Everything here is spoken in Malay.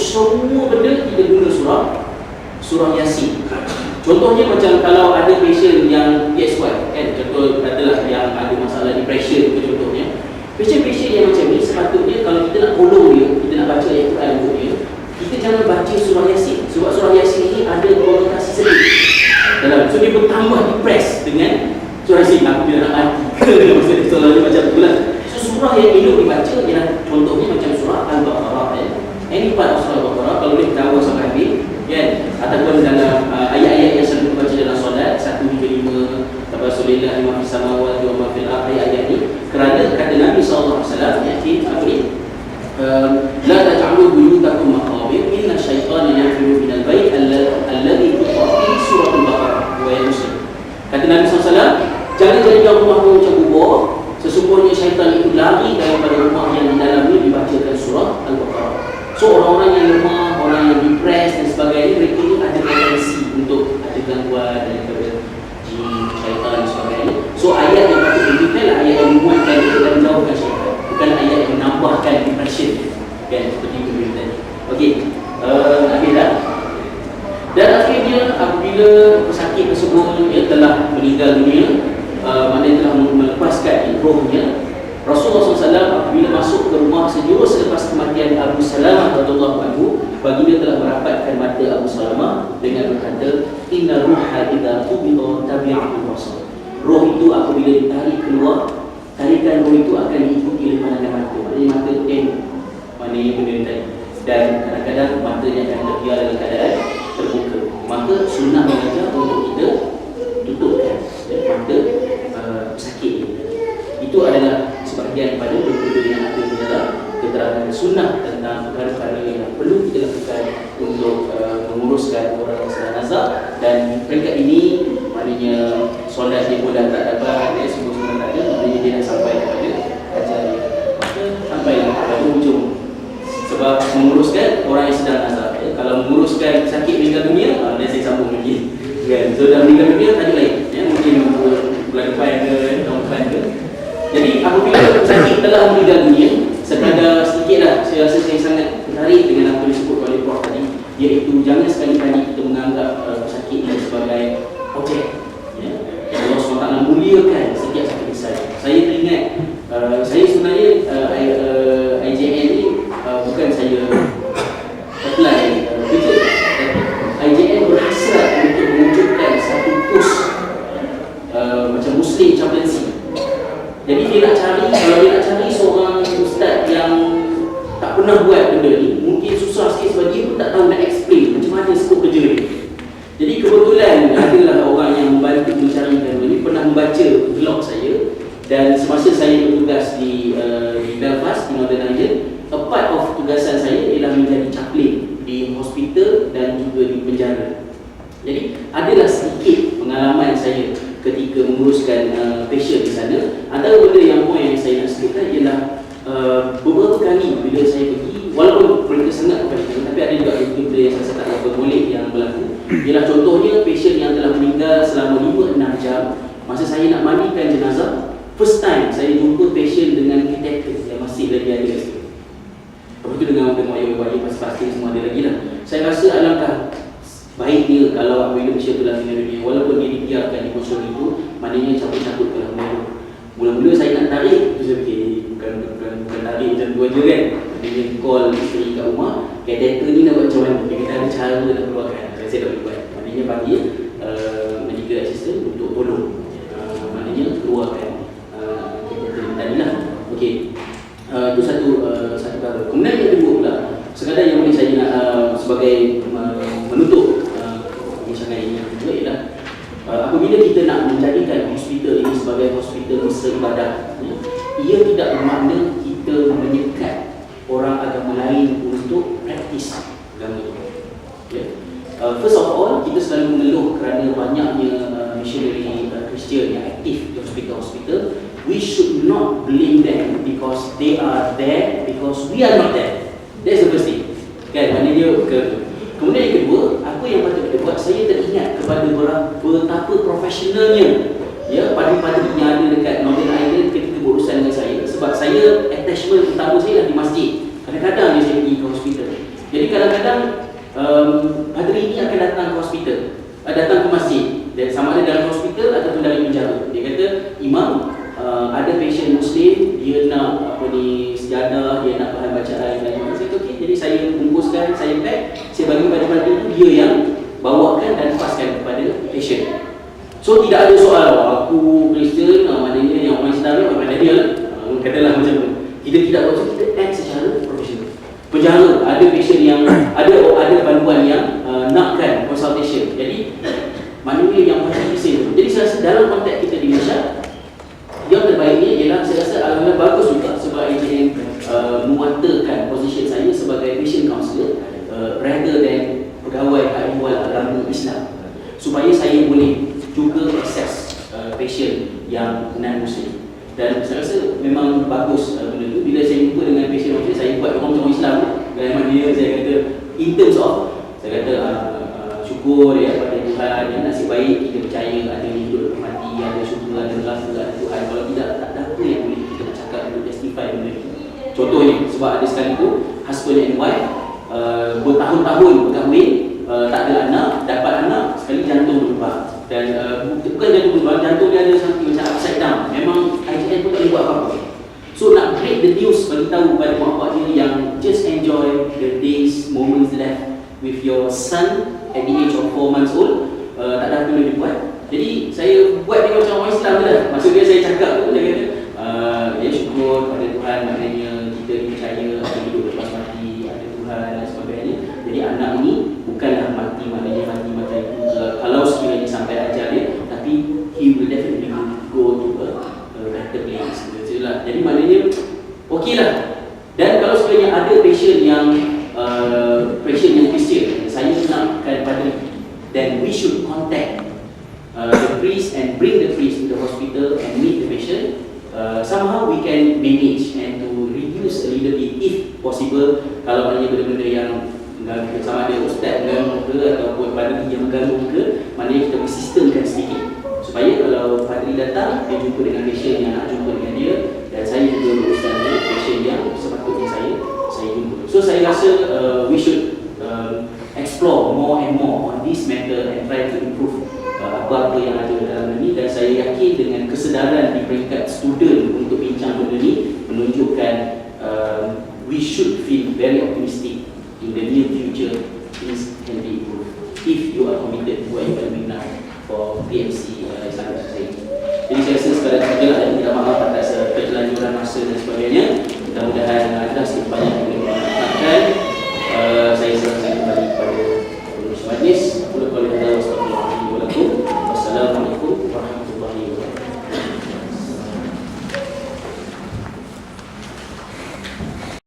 semua benda kita guna surah Yasin. Contohnya macam kalau ada patient yang PSY kan, contoh katalah yang ada masalah depression contohnya. Patient-patient yang macam ni sepatutnya kalau kita nak tolong dia, kita nak baca ayat Quran untuk dia, kita jangan baca surah Yasin. Sebab surah Yasin ni ada konotasi sedih dalam. So dia bertambah depress dengan surah Yasin. Aku bila nak mati maksud surah ni macam tu lah. So surah yang elok dibaca ialah contohnya macam surah Al-Baqarah Any part of surah Al-Baqarah kalau dia tahu sampai habis kan, ataupun dalam ayat-ayat yang selalu dibaca dalam solat 1 hingga 5, Tabasulillah lima fis samawati wa ma fil ardi, ayat ni kerana kata Nabi SAW yakni apa ni, la taj'alu buyutakum maqabir inna syaitana yafiru minal bait alladhi tuqra fi surah Al-Baqarah wa Muslim. Kata Nabi SAW, jangan jadikan rumahmu macam kubur, sesungguhnya syaitan itu lari daripada rumah yang di dalamnya dibacakan surah Al-Baqarah. So orang-orang yang lemah, orang yang depressed dan sebagainya, mereka ni ada potensi untuk ada gangguan daripada jin, syaitan dan sebagainya. So ayat yang patut diberikan ayat yang menguatkan itu dan jauhkan syaitan, bukan ayat yang menambahkan depression kan, seperti itu tadi. Okey, akhir dah. Dan akhirnya apabila pesakit tersebut ia telah meninggal dunia, maknanya telah melepaskan rohnya, Rasulullah SAW apabila masuk ke rumah sejurus selepas kematian Abu Salamah radhiyallahu anhu, baginda telah merapatkan mata Abu Salamah dengan berkata, inna ruha idza qubida tabi'ahu basar. Roh itu apabila ditarik keluar, tarikan roh itu akan diikuti oleh pandangan mata. Maknanya mata tengok mana yang benda tadi, dan kadang-kadang matanya akan terbiar dalam keadaan terbuka. Maka sunnah mengajar untuk kita tutupkan mata pesakit ini. Itu adalah sebahagian pada benda yang ada di dalam keterangan sunnah tentang perkara-perkara yang perlu kita lakukan untuk menguruskan orang yang sedang nazak. Dan peringkat ini maknanya solat dia pun dah tak dapat, semua-semua tak ada, maknanya dia dah sampai kepada ajar dia. Maka sampailah pada ujung. Sebab menguruskan orang yang sedang nazak, kalau menguruskan sakit meninggal dunia, dia saya sambung lagi kan. So dah meninggal dunia tadi lain mungkin bulan depan ke tahun depan ke. Jadi apabila sakit telah meninggal dunia, sekadar sedikitlah saya rasa saya sangat tertarik dengan apa disebut oleh Prof tadi, iaitu jangan sekali-kali kita menganggap sakit ini sebagai objek. Allah SWT muliakan setiap sakit besar. Saya teringat saya sebenarnya IJN ni bukan saya apply kerja. IJN berhasrat untuk mewujudkan satu kurs macam Muslim Chaplaincy. Jadi dia nak cari, kalau dia nak cari seorang ustaz yang tak pernah buat benda ni, mungkin susah sikit sebab dia pun tak tahu nak explain macam mana skop kerja dia. Jadi kebetulan adalah orang yang membantu mencari benda ni pernah membaca blog saya, dan semasa saya bertugas di Belfast, di Northern Ireland, a part of tugasan saya ialah menjadi chaplain di hospital dan juga di penjara. Jadi adalah sedikit pengalaman saya ketika menguruskan patient di sana. Antara benda yang yang saya nak ceritakan ialah beberapa kali bila saya pergi, walaupun mereka sangat profesional, tapi ada juga benda yang saya tak apa boleh yang berlaku. Ialah contohnya patient yang telah meninggal selama 5-6 jam, masa saya nak mandikan jenazah, first time saya jumpa patient dengan catheter yang masih lagi ada. Lepas tu dengan ayam-ayam pasti semua ada lagi lah. Saya rasa alangkah baiknya kalau apabila patient telah meninggal dunia, walaupun dia dibiarkan di kursi itu, maknanya cabut-cabut kalau mula-mula saya nak tarik, tu saya fikir bukan tarik macam tu aja kan. Dia call isteri kat rumah, catheter ni nak buat macam mana, dia kata ada cara nak keluarkan. Saya dah boleh buat, maknanya panggil medical assistant untuk tolong, maknanya keluarkan catheter tadi lah. Okey, itu satu perkara. Kemudian yang kedua pula, sekadar yang boleh saya nak sebagai menutup perbincangan ini juga ialah apabila kita nak menjadikan hospital ini sebagai hospital beribadah, ia tidak bermakna kita menyekat orang agama lain untuk praktis agama itu. First of all, kita selalu mengeluh kerana banyaknya missionary Kristian yang aktif di hospital-hospital. We should not blame them because they are there because we are not there. That's the first thing. Kan, maknanya kemudian yang kedua, apa yang patut kita buat, saya teringat kepada betapa profesionalnya padi-padi yang ada dekat Northern Ireland ketika berurusan dengan saya. Sebab saya attachment utama saya adalah di masjid. Kadang-kadang saya pergi ke hospital. Jadi Jadi kadang-kadang padri ini akan datang ke hospital, datang ke masjid, dan sama ada dalam hospital ataupun dalam penjara. Dia kata, imam, ada patient Muslim, dia nak sejadah, dia nak bahan bacaan dan sebagainya. Saya kata okey, jadi saya bungkuskan, saya pack, saya bagi pada padri itu, dia yang bawakan dan paskan kepada patient. So tidak ada soal aku Kristian, maknanya yang orang Islam ni macam dia lah. Katalah macam tu. Kita tidak buat itu, kita act secara profesional. Penjara, ada patient yang ada bantuan yang nakkan consultation. Jadi maknanya yang macam tu. Jadi saya rasa dalam konteks kita di Malaysia, yang terbaiknya ialah saya rasa alhamdulillah bagus juga sebab IJN memuatakan posisi saya sebagai patient counsellor rather than pegawai ahwal agama Islam, supaya saya boleh juga access patient yang non-Muslim. Dan saya rasa memang bagus benda tu. Bila saya jumpa dengan patient Muslim, saya buat orang Islam dan maknanya saya kata in terms of, saya kata syukur ya pada Tuhan, yang nasib baik kita percaya ada hidup mati, ada syurga, ada neraka, ada Tuhan. Kalau tidak, tak ada apa yang boleh kita nak cakap untuk justify benda ni. Contohnya, sebab ada sekali tu husband and wife bertahun-tahun berkahwin, tak ada anak, dapat anak, sekali jantung berubah. Dan bukan jantung berubah, jantung dia ada something macam upside down. Memang IJN pun tak boleh buat apa-apa. So nak break the news, bagi tahu kepada mak-mak dia yang just enjoy the days, moments left with your son at the age of 4 months old, tak ada apa yang dia buat. Jadi saya buat dia macam orang Islam je lah. Maksud dia saya cakap tu, dia kata ya syukur pada Tuhan, maknanya kita dipercaya ada hidup lepas mati, ada Tuhan dan sebagainya. Jadi anak ni bukanlah mati, maknanya mati macam itu kalau sekiranya sampai ajar dia, tapi he will definitely go to a better place. Jadi maknanya okey lah. Dan kalau sekiranya ada patient yang Kristian, saya nakkan padri, then we should contact the priest and bring the priest to the hospital and meet the patient. Somehow we can manage and to reduce a little bit if possible. Kalau maknanya benda-benda yang sama ada ustaz mengganggu ke ataupun padri yang mengganggu ke, maknanya kita boleh sistemkan sedikit supaya kalau padri datang, dia jumpa dengan patient yang nak jumpa dengan dia, dan saya juga berurusan dengan patient yang sepatutnya saya jumpa. So saya rasa we should explore more and more on this matter and try to improve apa-apa yang ada dalam ini. Dan saya yakin dengan kesedaran di peringkat student untuk bincang benda ni menunjukkan we should feel very optimistic